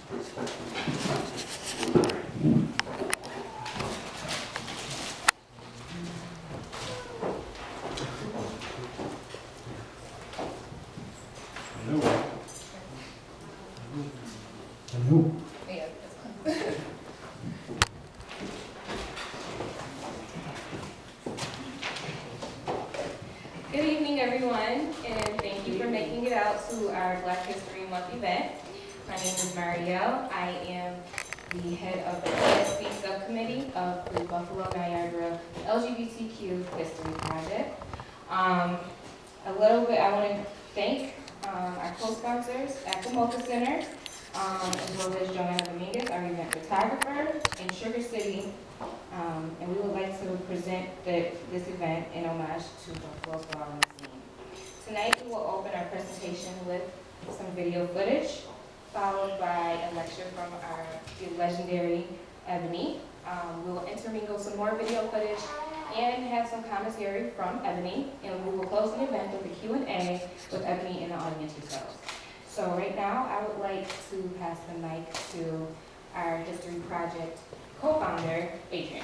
Good evening, everyone, and thank you for making it out to our Black History Month event. My name is Marielle. I am the head of the PSC subcommittee of the Buffalo Niagara LGBTQ History Project. A little bit, I want to thank our co-sponsors at the Mocha Center, as well as Joanna Dominguez, our event photographer in Sugar City. And we would like to present this event in homage to Buffalo's ballroom scene. Tonight we will open our presentation with some video footage, followed by a lecture from the legendary Ebony. We will intermingle some more video footage and have some commentary from Ebony, and we will close the event with a Q&A with Ebony and the audience yourselves. So right now I would like to pass the mic to our History Project co-founder, Adrian.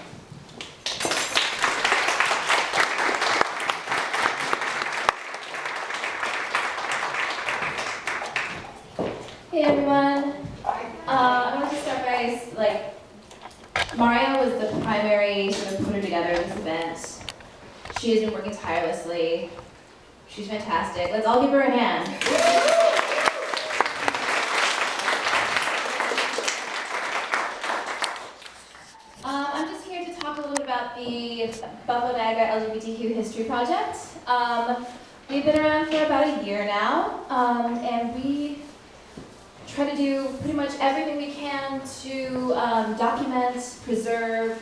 Hey everyone. I want to start by Maria was the primary sort of putter together of this event. She has been working tirelessly. She's fantastic. Let's all give her a hand. I'm just here to talk a little bit about the Buffalo Niagara LGBTQ History Project. We've been around for about a year now, and we try to do pretty much everything we can to document, preserve,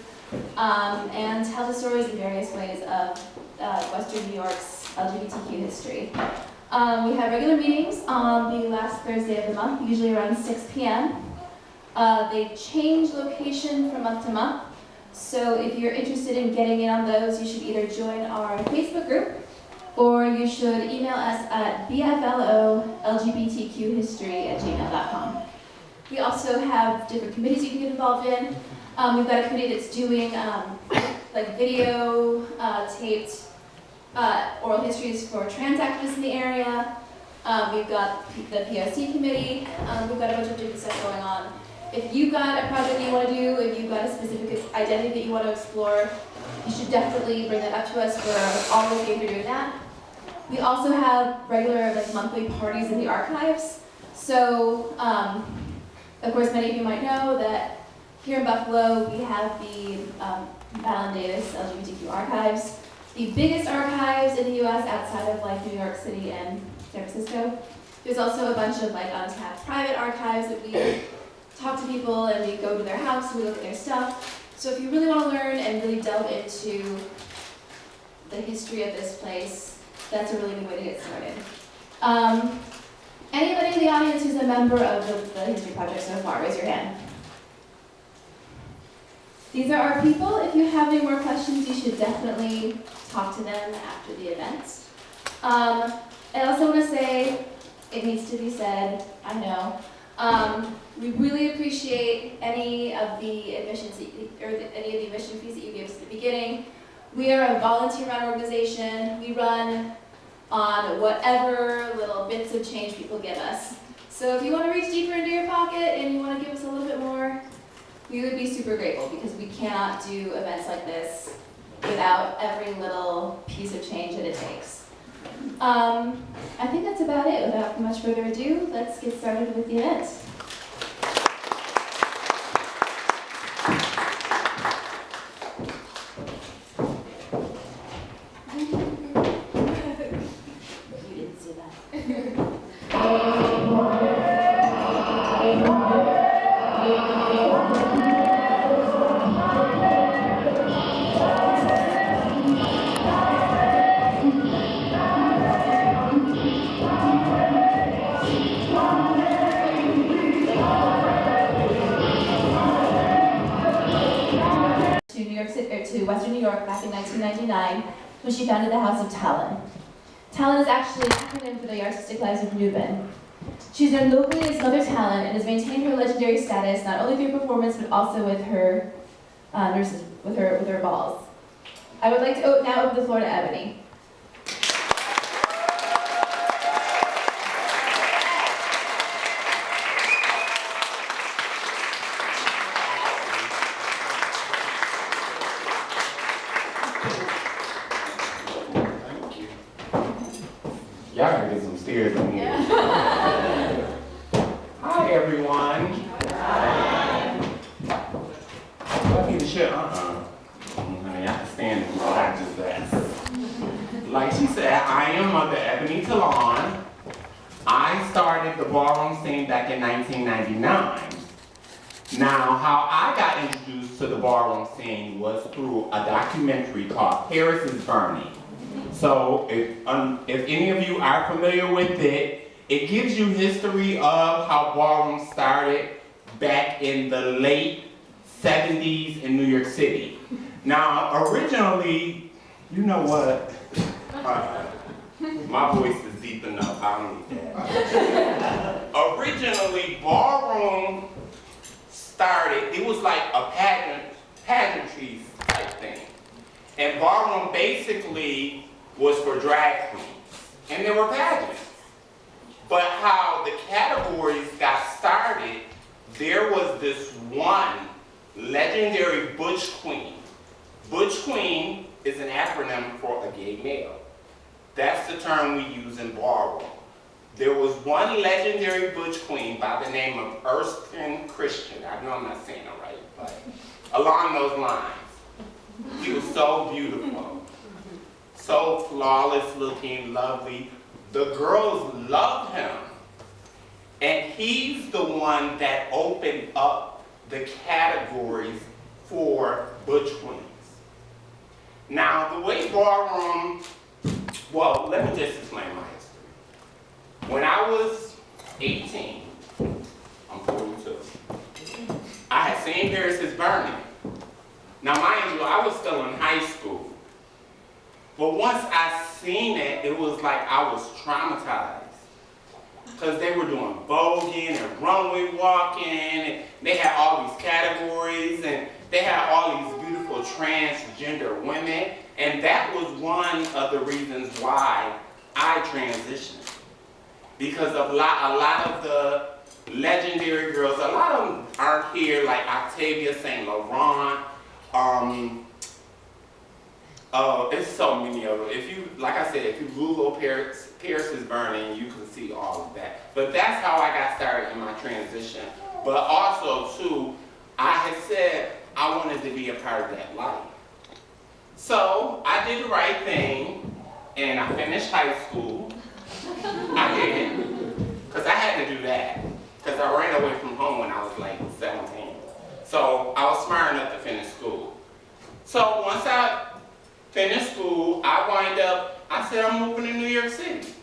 and tell the stories in various ways of Western New York's LGBTQ history. We have regular meetings on the last Thursday of the month, usually around 6 p.m. They change location from month to month, so if you're interested in getting in on those, you should either join our Facebook group or you should email us at bflolgbtqhistory@gmail.com. We also have different committees you can get involved in. We've got a committee that's doing video taped oral histories for trans activists in the area. We've got the POC committee. We've got a bunch of different stuff going on. If you've got a project you want to do, if you've got a specific identity that you want to explore, you should definitely bring that up to us. We're always game for doing that. We also have regular monthly parties in the archives. So, of course, many of you might know that here in Buffalo, we have the Alan Davis LGBTQ archives, the biggest archives in the U.S. outside of New York City and San Francisco. There's also a bunch of untapped private archives that we talk to people and we go to their house and we look at their stuff. So if you really want to learn and really delve into the history of this place, that's a really good way to get started. Anybody in the audience who's a member of the History Project so far, raise your hand. These are our people. If you have any more questions, you should definitely talk to them after the event. I also want to say, it needs to be said, I know, we really appreciate any of the admission fees that you gave us at the beginning. We are a volunteer-run organization. We run on whatever little bits of change people give us. So if you want to reach deeper into your pocket and you want to give us a little bit more, we would be super grateful because we cannot do events like this without every little piece of change that it takes. I think that's about it. Without much further ado, let's get started with the event. To Western New York back in 1999 when she founded the House of Talon. Talon is actually an acronym for the Artistic Lives of Nubin. She's known locally as Mother Talon and has maintained her legendary status, not only through performance, but also with her nurses, with her balls. I would like to now open the floor to Ebony. Y'all gotta get some stairs in here. Hi, everyone. Hi. Let me shit. Honey, I can stand and practice that. Like she said, I am Mother Ebony Talon. I started the ballroom scene back in 1999. Now, how I got introduced to the ballroom scene was through a documentary called Paris is Burning. So if any of you are familiar with it, it gives you history of how ballroom started back in the late 70s in New York City. Now, originally, you know what? My voice is deep enough, I don't need that. Originally, ballroom started, it was like a pageantry type thing. And ballroom basically was for drag queens, and there were pageants. But how the categories got started, there was this one legendary butch queen. Butch queen is an acronym for a gay male. That's the term we use in ballroom. There was one legendary butch queen by the name of Erskine Christian. I know I'm not saying it right, but along those lines. He was so beautiful. So flawless looking, lovely. The girls loved him. And he's the one that opened up the categories for butch queens. Now, the way ballroom, well, let me just explain my history. When I was 18, I'm 42, I had seen Paris is Burning. Now, mind you, I was still in high school. But once I seen it, it was like I was traumatized. Because they were doing voguing and runway walking, and they had all these categories, and they had all these beautiful transgender women. And that was one of the reasons why I transitioned. Because of a lot of the legendary girls, a lot of them aren't here, like Octavia St. Laurent. It's so many of them. If you, like I said, if you Google Paris is Burning, you can see all of that. But that's how I got started in my transition. But also, too, I had said I wanted to be a part of that life. So I did the right thing, and I finished high school. I did, because I had to do that. Because I ran away from home when I was like 17. So I was smart enough to finish school. So once I finished school, I said I'm moving to New York City.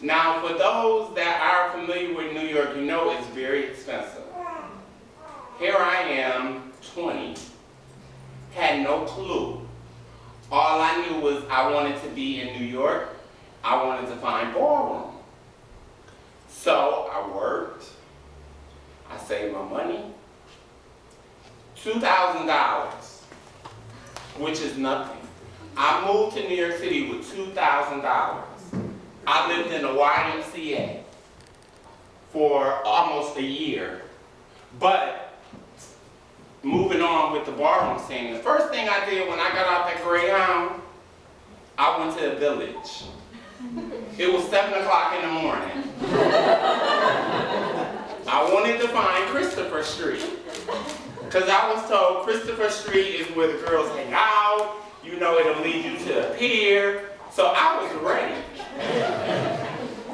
Now, for those that are familiar with New York, you know it's very expensive. Here I am, 20, had no clue. All I knew was I wanted to be in New York. I wanted to find ballroom. So I worked, I saved my money, $2,000, which is nothing. I moved to New York City with $2,000. I lived in the YMCA for almost a year. But moving on with the ballroom scene, the first thing I did when I got off that Greyhound, I went to the Village. It was 7 o'clock in the morning. I wanted to find Christopher Street. Because I was told Christopher Street is where the girls hang out, you know, it'll lead you to the pier. So I was ready.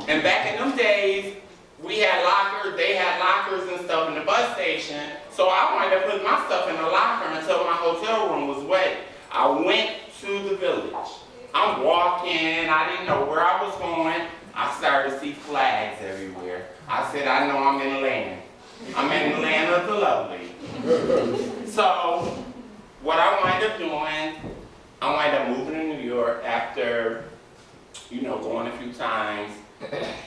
And back in them days, we had lockers, they had lockers and stuff in the bus station. So I wanted to put my stuff in the locker until my hotel room was ready. I went to the Village. I'm walking, I didn't know where I was going. I started to see flags everywhere. I said, I know I'm in the land. I'm in the land of the lovely. So, what I wound up doing, I wound up moving to New York after, you know, going a few times.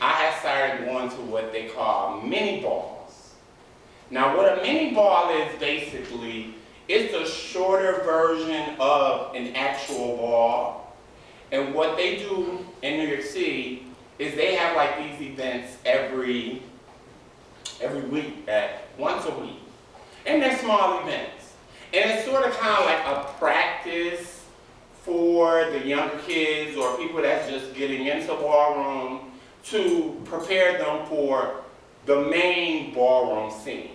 I had started going to what they call mini balls. Now what a mini ball is basically, it's a shorter version of an actual ball. And what they do in New York City is they have like these events every week, once a week. And they're small events. And it's sort of kind of like a practice for the younger kids or people that's just getting into ballroom to prepare them for the main ballroom scene.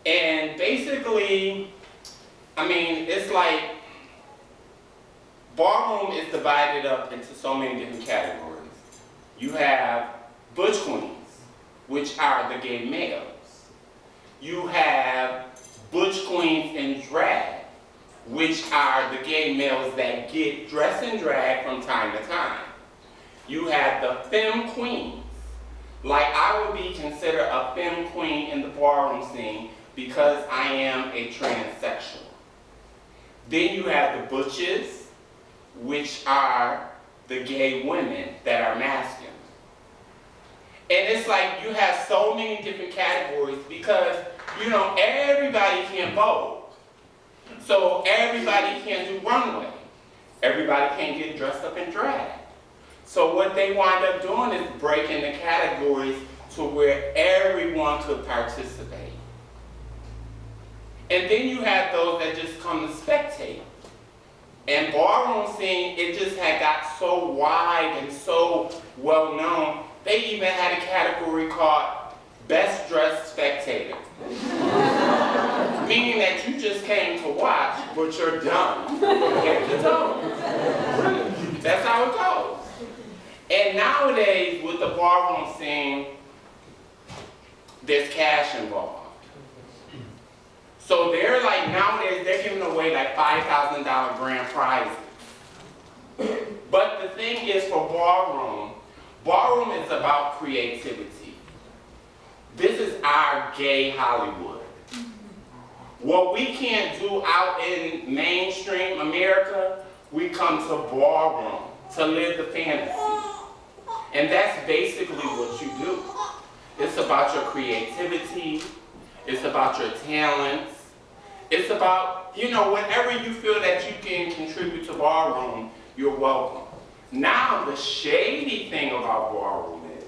And basically, I mean, it's like ballroom is divided up into so many different categories. You have butch queens, which are the gay males. You have butch queens in drag, which are the gay males that get dressed in drag from time to time. You have the femme queens. Like I would be considered a femme queen in the ballroom scene because I am a transsexual. Then you have the butches, which are the gay women that are masculine. And it's like you have so many different categories because, you know, everybody can vote. So everybody can do runway. Everybody can get dressed up in drag. So what they wind up doing is breaking the categories to where everyone could participate. And then you have those that just come to spectate. And ballroom scene, it just had got so wide and so well known, they even had a category called Best Dressed Spectator. Meaning that you just came to watch, but you're done from head to toe. That's how it goes. And nowadays, with the ballroom scene, there's cash involved. So they're like, nowadays, they're giving away like $5,000 grand prizes. But the thing is for ballroom is about creativity. This is our gay Hollywood. What we can't do out in mainstream America, we come to ballroom to live the fantasy. And that's basically what you do. It's about your creativity. It's about your talents. It's about, you know, whenever you feel that you can contribute to ballroom, you're welcome. Now, the shady thing about ballroom is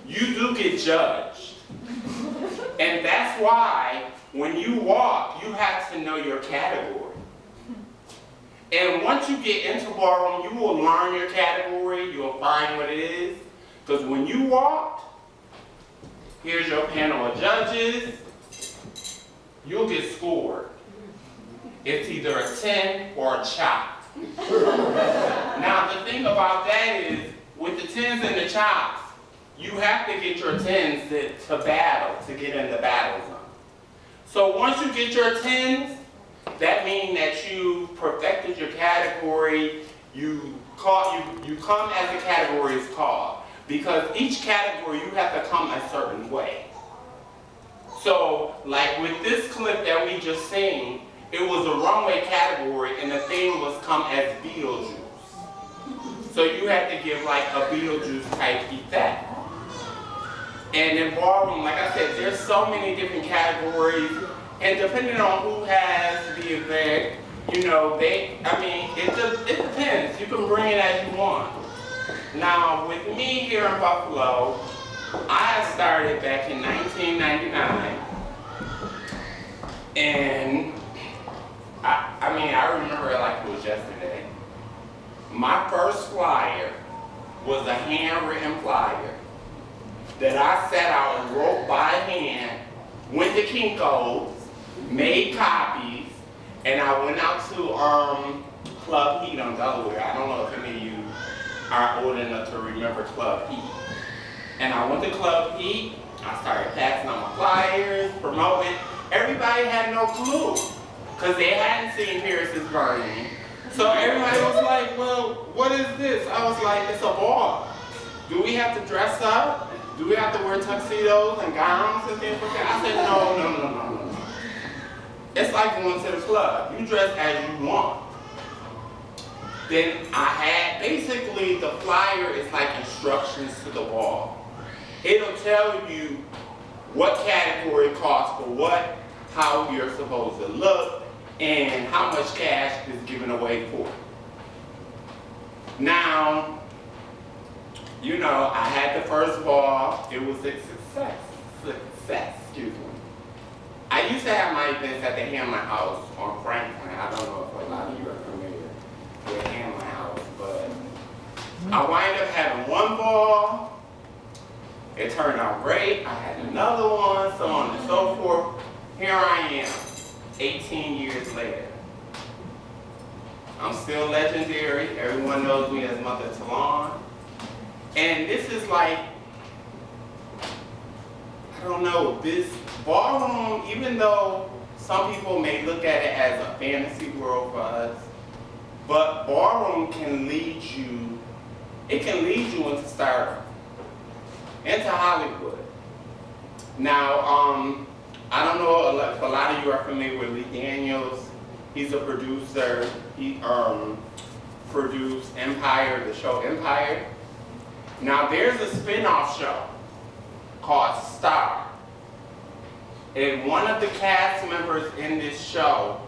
you do get judged. And that's why when you walk, you have to know your category. And once you get into ballroom, you will learn your category, you'll find what it is. Because when you walk, here's your panel of judges, you'll get scored. It's either a 10 or a chop. Now the thing about that is, with the 10s and the chops, you have to get your 10s to battle, to get in the battle zone. So once you get your 10s, that means that you perfected your category, you come as the category is called. Because each category, you have to come a certain way. So, like with this clip that we just seen, it was a runway category and the theme was come as Beetlejuice. So you had to give like a Beetlejuice type effect. And in ballroom, like I said, there's so many different categories, and depending on who has the event, you know, it depends. You can bring it as you want. Now, with me here in Buffalo, I started back in 1999, and I remember it like it was yesterday. My first flyer was a handwritten flyer that I sat out and wrote by hand, went to Kinko's, made copies, and I went out to Club Heat on Delaware. I don't know if any of you are old enough to remember Club Heat. And I went to Club Heat, I started passing out my flyers, promoting. Everybody had no clue, because they hadn't seen Paris is Burning. So everybody was like, well, what is this? I was like, it's a ball. Do we have to dress up? Do we have to wear tuxedos and gowns and things like that? I said, no. It's like going to the club. You dress as you want. Then I had, basically the flyer is like instructions to the ball. It'll tell you what category costs for what, how you're supposed to look, and how much cash is given away for it. Now, you know, I had the first ball. It was a success, excuse me. I used to have my events at the Hamlin House on Franklin. I don't know if a lot of you are familiar with Hamlin House, but I wound up having one ball. It turned out great. I had another one, so on and so forth. Here I am, 18 years later. I'm still legendary. Everyone knows me as Mother Talon. And this is like, I don't know, this ballroom, even though some people may look at it as a fantasy world for us, but ballroom can lead you, it can lead you into stardom, into Hollywood. Now, I don't know if a lot of you are familiar with Lee Daniels. He's a producer. He produced Empire, the show Empire. Now there's a spin-off show called Star. And one of the cast members in this show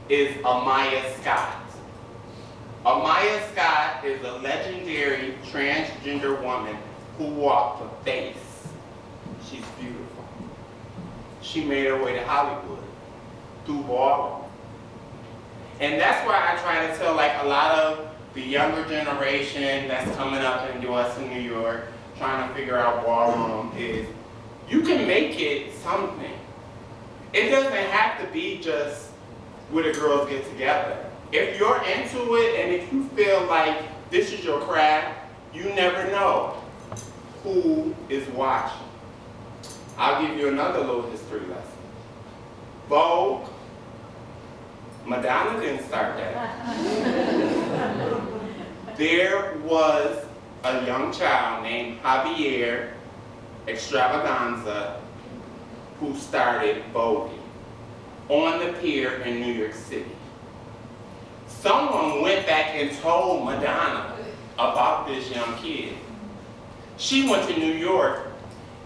is Amaya Scott. Amaya Scott is a legendary transgender woman who walked the face. She's beautiful. She made her way to Hollywood through ballroom. And that's why I try to tell like a lot of the younger generation that's coming up into us in New York, trying to figure out ballroom, is you can make it something. It doesn't have to be just where the girls get together. If you're into it and if you feel like this is your craft, you never know who is watching. I'll give you another little history lesson. Vogue, Madonna didn't start that. There was a young child named Javier Extravaganza who started Vogue on the pier in New York City. Someone went back and told Madonna about this young kid. She went to New York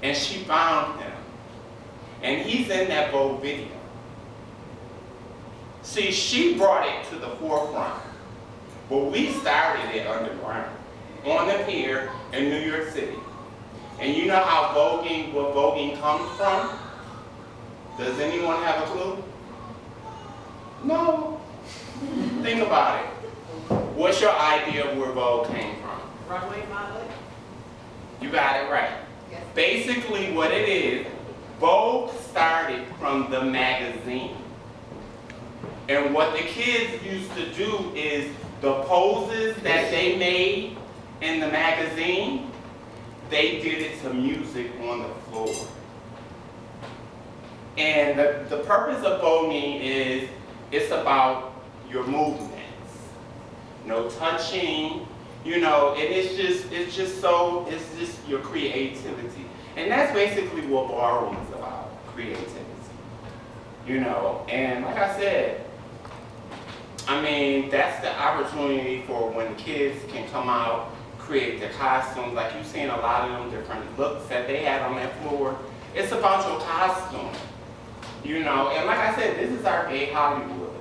and she found him. And he's in that Vogue video. See, she brought it to the forefront. But we started it underground, on the pier in New York City. And you know how voguing, where voguing comes from? Does anyone have a clue? No. Think about it. What's your idea of where Vogue came from? Runway modeling? You got it right. Yes. Basically what it is, Vogue started from the magazine. And what the kids used to do is the poses that they made in the magazine, they did it to music on the floor. And the purpose of voguing is, it's about your movements. No touching, you know, and it's just your creativity. And that's basically what ballroom is about, creativity. You know, and like I said, I mean, that's the opportunity for when kids can come out, create their costumes. Like you've seen a lot of them different looks that they had on that floor. It's about your costume, you know. And like I said, this is our gay Hollywood.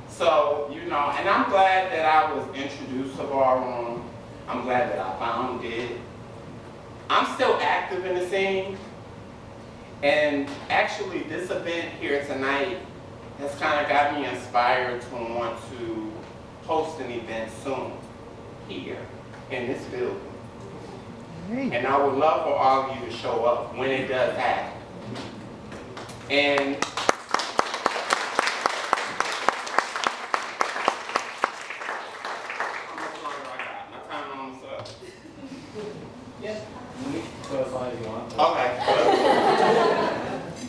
So, you know, and I'm glad that I was introduced to ballroom. I'm glad that I found it. I'm still active in the scene. And actually, this event here tonight has kind of got me inspired to want to host an event soon here in this building. Great. And I would love for all of you to show up when it does happen. And how much longer I got? My time almost up. Yes. Clarify if you want. Okay, good.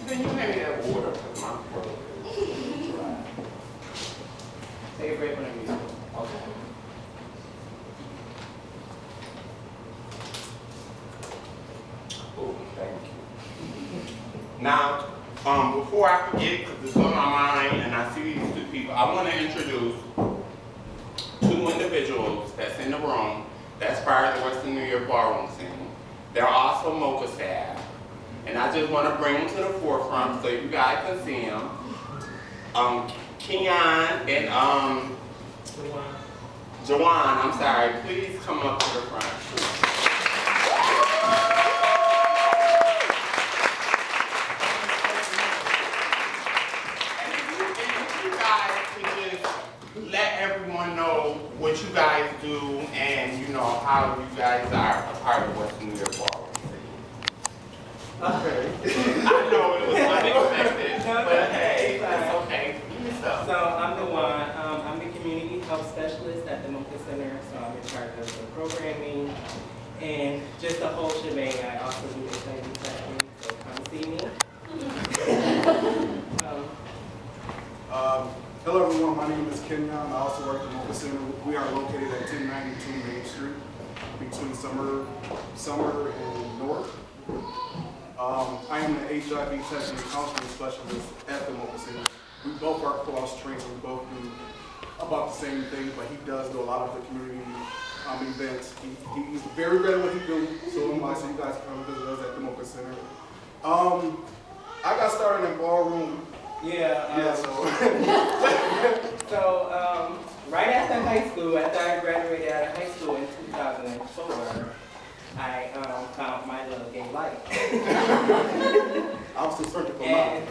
Can you hand me that water? 'Cause my throat is dry. Take a break whenever you want. Okay. Oh, thank you. Now, before I forget, because it's on my mind and I see these two people, I want to introduce two individuals that's in the room that's part of the Western New York ballroom scene. They're also MOCA staff. And I just want to bring them to the forefront so you guys can see them. Keon and Jawan, I'm sorry, please come up to the front. And if you guys could just let everyone know what you guys do and you know how you guys are a part of Western New York Ballroom. Okay. I know it was unexpected, but hey, it's okay. So I'm the one, I'm the community health specialist at the Mocha Center, so I'm in charge of the programming and just the whole shebang. I also do HIV testing, so come see me. Hello everyone, my name is Kenyon. I also work at the Mocha Center. We are located at 1092 Main Street between Summer and North. I am the HIV testing and counseling specialist at the Mocha Center. We both are cross-trained, so we both do about the same thing, but he does do a lot of the community events. He's very good at what he does, so am I, so you guys come visit us at the Mocha Center. I got started in ballroom. So right after high school, after I graduated out of high school in 2004, I found my little gay life. I was still searching for And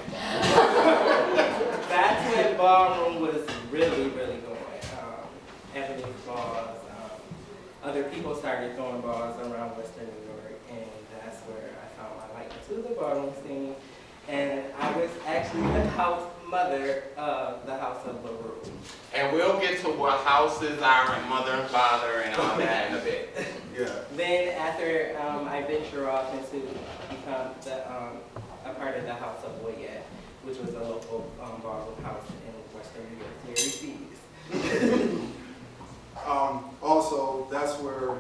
that's when ballroom was really, really going. Ebony balls, other people started throwing balls around Western New York, and that's where I found my light to the ballroom scene. And I was actually the house mother of the House of Ballroom. And we'll get to what houses are and mother and father and all that in a bit. Yeah. Then after I venture off into become a part of the House of Boyette, which was a local ballroom house in Western New York, near Seas. Also, that's where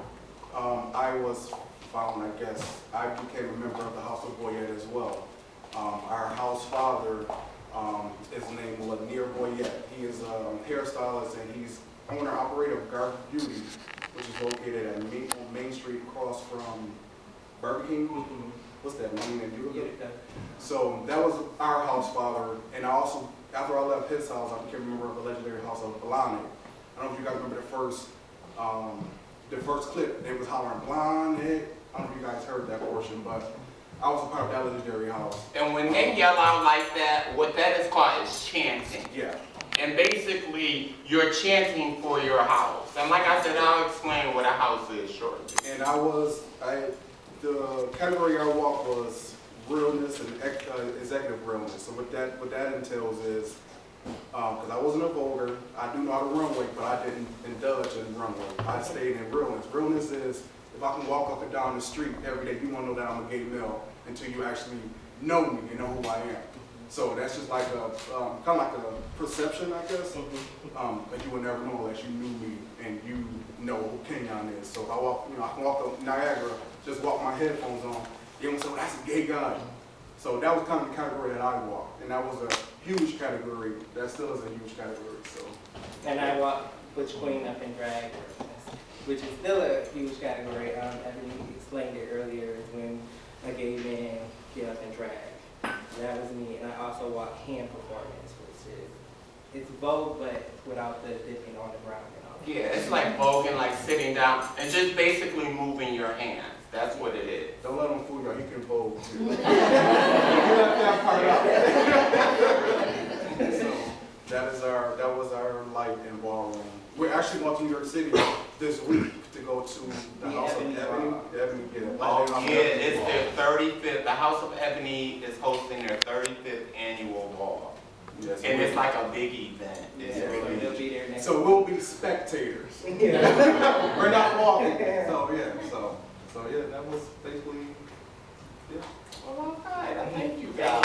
I was found, I guess. I became a member of the House of Boyette as well. Our house father is named Lanier Boyette. He is a hairstylist and he's owner-operator of Garden Beauty, which is located at Main Street across from Burger King. What's that, Main and Utica? So that was our house father. And I also, after I left his house, I became a member of the legendary House of Blonde. I don't know if you guys remember the first clip. It was hollering Blonde. I don't know if you guys heard that portion, but I was a part of that legendary house. And when they yell out like that, what that is called is chanting. Yeah. And basically, you're chanting for your house. And like I said, I'll explain what a house is shortly. And the category I walked was realness and executive realness. So what that entails is, because I wasn't a vulgar, I do know how to runway, but I didn't indulge in runway. I stayed in realness. Realness is, if I can walk up and down the street every day, you won't know that I'm a gay male until you actually know me and know who I am. So that's just like a kind of like a perception, I guess. But you would never know unless you knew me and you know who Kenyon is. So if I walk, I can walk up Niagara, just walk my headphones on. They would say, well, that's a gay guy. So that was kind of the category that I walked, and that was a huge category. That still is a huge category. So. And I walked Butch Queen up in drag, which is still a huge category. Ebony explained it earlier, when a gay man get up and drag. That was me, and I also walk hand performance, which is, it's Vogue, but without the dipping on the ground and all that. Yeah, it's like voguing, like sitting down, and just basically moving your hands. That's what it is. Don't let him fool you. He can vogue too. You left that part out. So that was our life in ballroom. We're actually going to New York City this week to go to the House of Ebony. Oh yeah, it's their 35th. The House of Ebony is hosting their 35th annual ball. Yes, and it's like a big event. It's Yeah, really they'll be there next so we'll be spectators. Yeah. We're not walking. So yeah, that was basically, yeah. Well, all right. Thank you guys.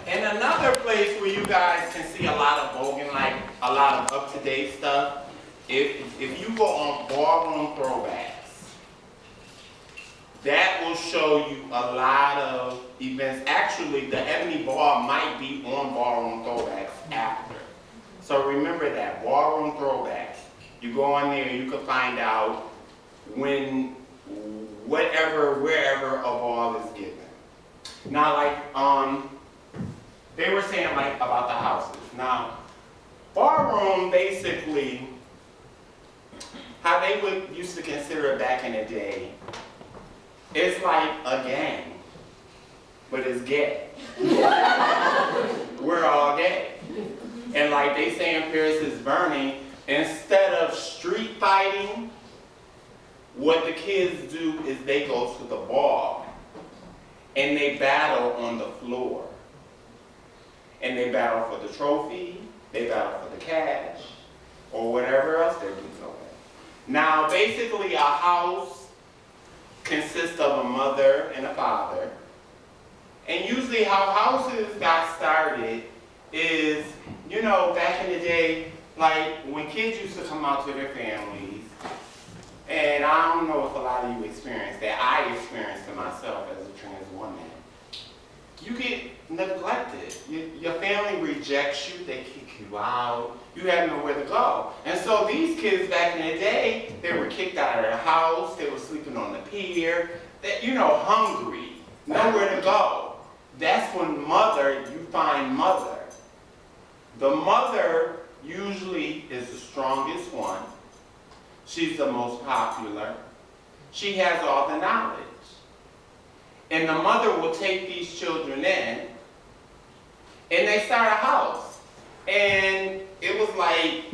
And another place where you guys can see a lot of voguing, like a lot of up-to-date stuff, if you go on Ballroom Throwbacks, that will show you a lot of events. Actually, the Ebony Ball might be on Ballroom Throwbacks after. So remember that, Ballroom Throwbacks. You go on there and you can find out when, whatever, wherever a ball is given. Now, like, they were saying like about the houses. Now, ballroom basically, how they used to consider it back in the day, it's like a gang, but it's gay. We're all gay. And like they say in Paris is Burning, instead of street fighting, what the kids do is they go to the bar and they battle on the floor. And they battle for the trophy, they battle for the cash, or whatever else they're doing. Now, basically, a house consists of a mother and a father. And usually how houses got started is, you know, back in the day, like when kids used to come out to their families, and I don't know if a lot of you experienced that. I experienced it myself as a trans woman. You get neglected. Your family rejects you, they kick you out, you have nowhere to go. And so these kids back in the day, they were kicked out of their house, they were sleeping on the pier, you know, hungry, nowhere to go. That's when you find mother. The mother usually is the strongest one. She's the most popular. She has all the knowledge. And the mother will take these children in, and they start a house. And it was like,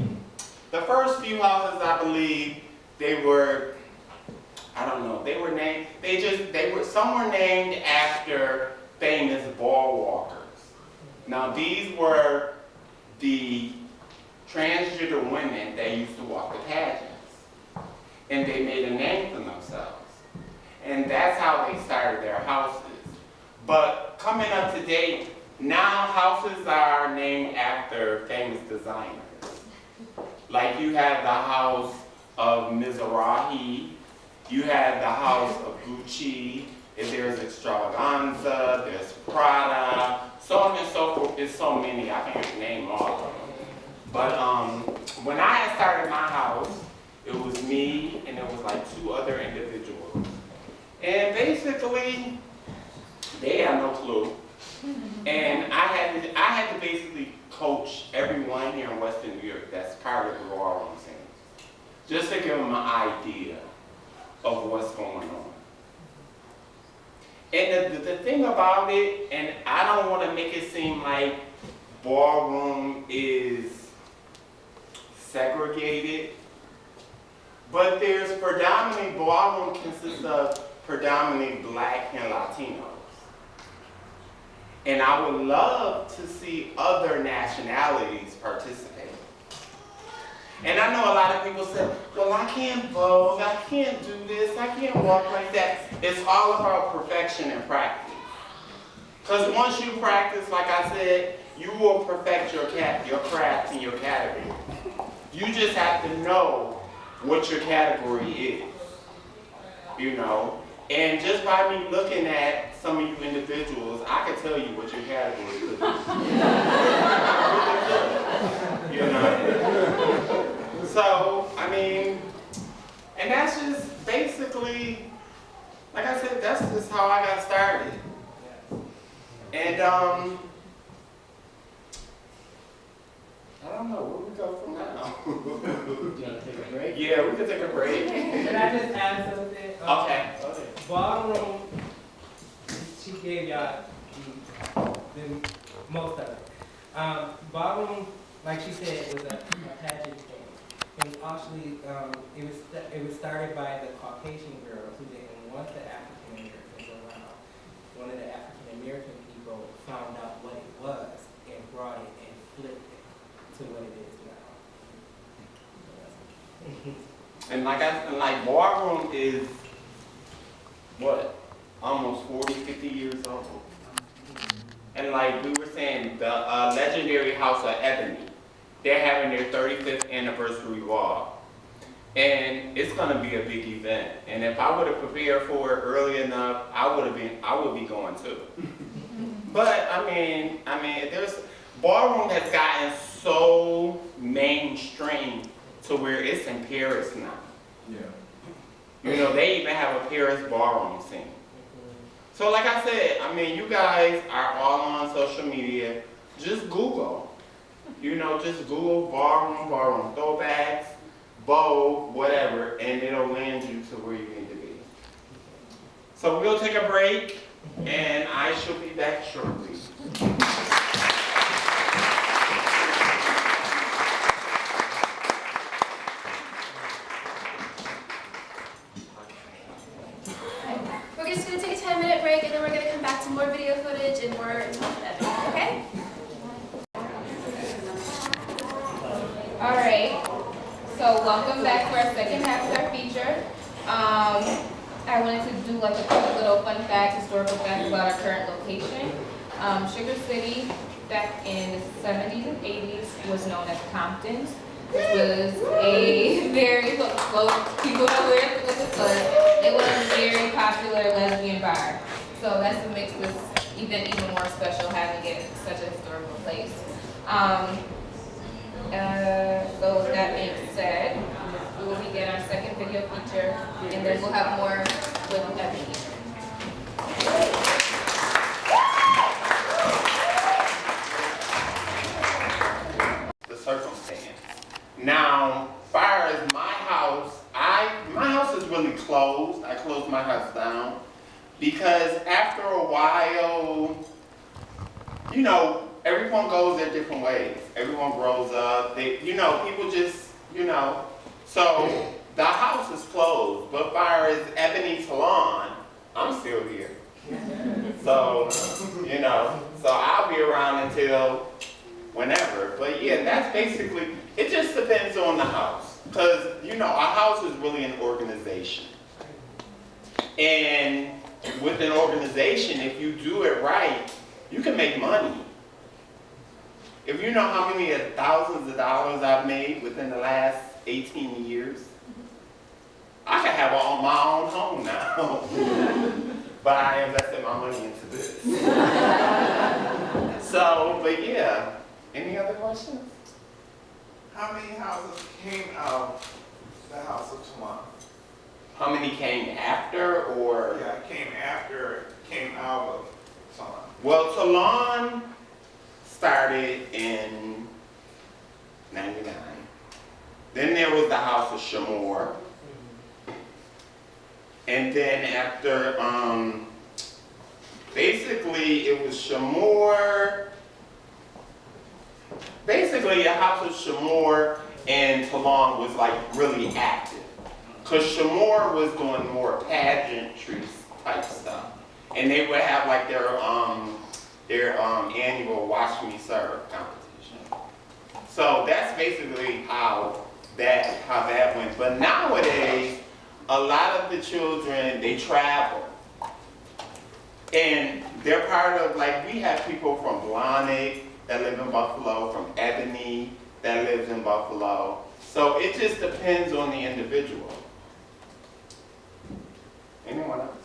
the first few houses, I believe, they were, I don't know, they were named, some were named after famous ball walkers. Now these were the transgender women that used to walk the pageants. And they made a name for themselves. And that's how they started their houses. But coming up to date, now houses are named after famous designers. Like you have the house of Mizrahi, you have the house of Gucci, and there's Extravaganza, there's Prada, so on and so forth. There's so many, I can't name all of them. But when I had started my house, it was me and it was like 2 other individuals. And basically, they had no clue. And I had to basically coach everyone here in Western New York that's part of the ballroom scene, just to give them an idea of what's going on. And the thing about it, and I don't want to make it seem like ballroom is segregated, but there's predominantly, ballroom consists of predominantly Black and Latinos. And I would love to see other nationalities participate. And I know a lot of people say, well, I can't vote, I can't do this, I can't walk like that. It's all about perfection and practice. Because once you practice, like I said, you will perfect your craft and your category. You just have to know what your category is, you know? And just by me looking at some of you individuals, I can tell you what your category could be. You know? So, I mean, and that's just basically, like I said, that's just how I got started. And I don't know, where we go from now? Do you want to take a break? Yeah, we could take a break. Can I just add something? Okay. Ballroom, she gave y'all the most of it. Ballroom, like she said, was a pageant thing. It was actually, it was started by the Caucasian girls who didn't want the African Americans around. One of the African American people found out what it was and brought it and flipped it to what it is now. And like ballroom is, what, almost 40, 50 years old. And like we were saying, the legendary House of Ebony, they're having their 35th anniversary ball. And it's gonna be a big event. And if I would have prepared for it early enough, I would be going too. But I mean, ballroom has gotten so mainstream to to where it's in Paris now. Yeah. You know, they even have a Paris ballroom scene. So like I said, I mean, you guys are all on social media. Just Google. You know, just Google ballroom throwbacks, Vogue, whatever, and it'll land you to where you need to be. So we'll take a break, and I shall be back shortly. We're just gonna take a 10-minute break and then we're gonna come back to more video footage and more talk about it, okay? All right, so welcome back to our second half of our feature. I wanted to do like a quick little fun fact, historical fact about our current location. Sugar City, back in the 70s and 80s, was known as Compton, which was a very, people know where it was, it was a very popular lesbian bar. So that's what makes this event even more special, having it in such a historical place. So with that being said, we will begin our second video feature, and then we'll have more with Ebony. The circumstance. Now, far as my house, my house is really closed. I closed my house down because after a while, you know, everyone goes their different ways. Everyone grows up. People just, So the house is closed, but far as Ebony Salon, I'm still here. So, so I'll be around until whenever. But yeah, that's basically, it just depends on the house. Because, a house is really an organization. And with an organization, if you do it right, you can make money. If you know how many thousands of dollars I've made within the last 18 years, I could have my own home now. But I invested my money into this. But yeah. Any other questions? How many houses came out of the House of Talon? How many came after or? Yeah, came out of Talon. Well, Talon started in 99. Then there was the House of Shamor. And then after, basically it was Shamor. Basically the House of Shamor and Talon was like really active. Because Shamor was doing more pageantry type stuff. And they would have like their annual Watch Me Serve competition. So that's basically how that went. But nowadays, a lot of the children, they travel. And they're part of, like, we have people from Blonick that live in Buffalo, from Ebony that lives in Buffalo. So it just depends on the individual. Anyone else?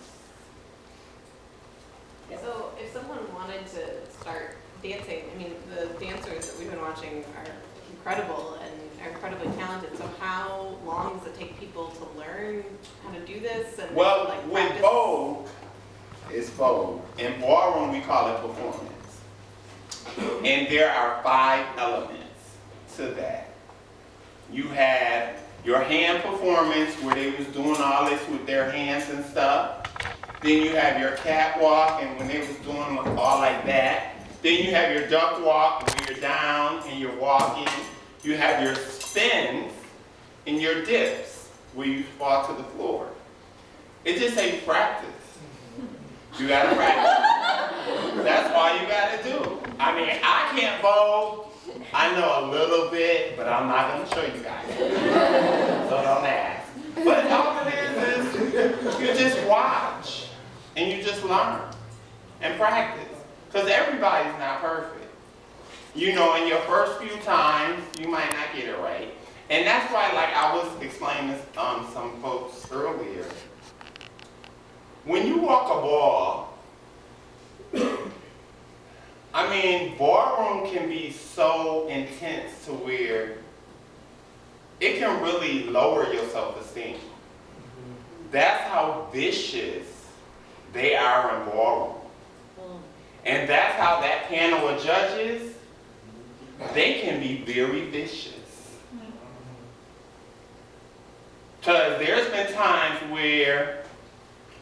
So if someone wanted to start dancing, I mean, the dancers that we've been watching are incredible and are incredibly talented. So how long does it take people to learn how to do this? And Well, like with practice? Vogue, it's Vogue. In Ballroom, we call it performance. And there are 5 elements to that. You have your hand performance, where they was doing all this with their hands and stuff. Then you have your catwalk, and when they was doing all like that. Then you have your duck walk, where you're down and you're walking. You have your spins and your dips, where you fall to the floor. It just takes practice. You gotta practice. That's all you gotta do. I mean, I can't bowl. I know a little bit, but I'm not gonna show you guys. So don't ask. But all it is you just watch and you just learn and practice. Because everybody's not perfect. In your first few times, you might not get it right. And that's why, like I was explaining to some folks earlier, when you walk a ball, I mean, ballroom can be so intense to where it can really lower your self-esteem. That's how vicious they are in ballroom. And that's how that panel of judges, they can be very vicious. Because there's been times where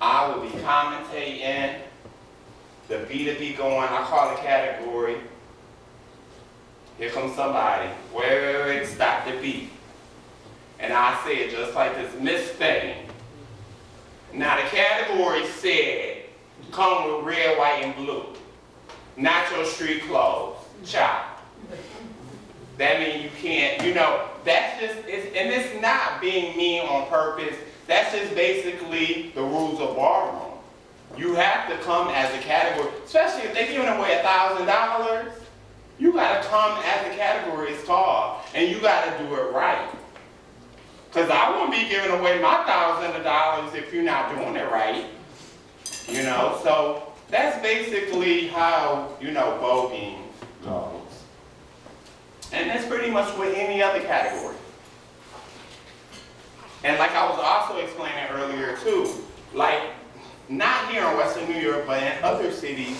I would be commentating, the beat would be going, I call the category. Here comes somebody, wait, stop the beat. And I say it just like this, Miss Thing. Now the category said, come with red, white, and blue. Not your street clothes, chop. That means you can't, that's just, and it's not being mean on purpose. That's just basically the rules of ballroom. You have to come as a category, especially if they're giving away $1,000. You gotta come as the category is called, and you gotta do it right. Because I won't be giving away my $1,000 if you're not doing it right. So that's basically how, voguing goes. And that's pretty much with any other category. And like I was also explaining earlier too, like not here in Western New York, but in other cities,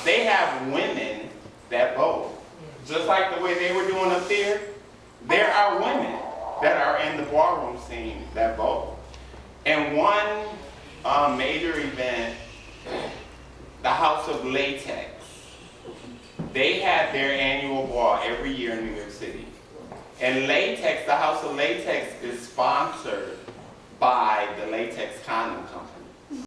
they have women that vote. Just like the way they were doing up there are women that are in the ballroom scene that vote. And one major event, the House of Latex, they have their annual ball every year in New York City. And Latex, the House of Latex is sponsored by the Latex Condom Company.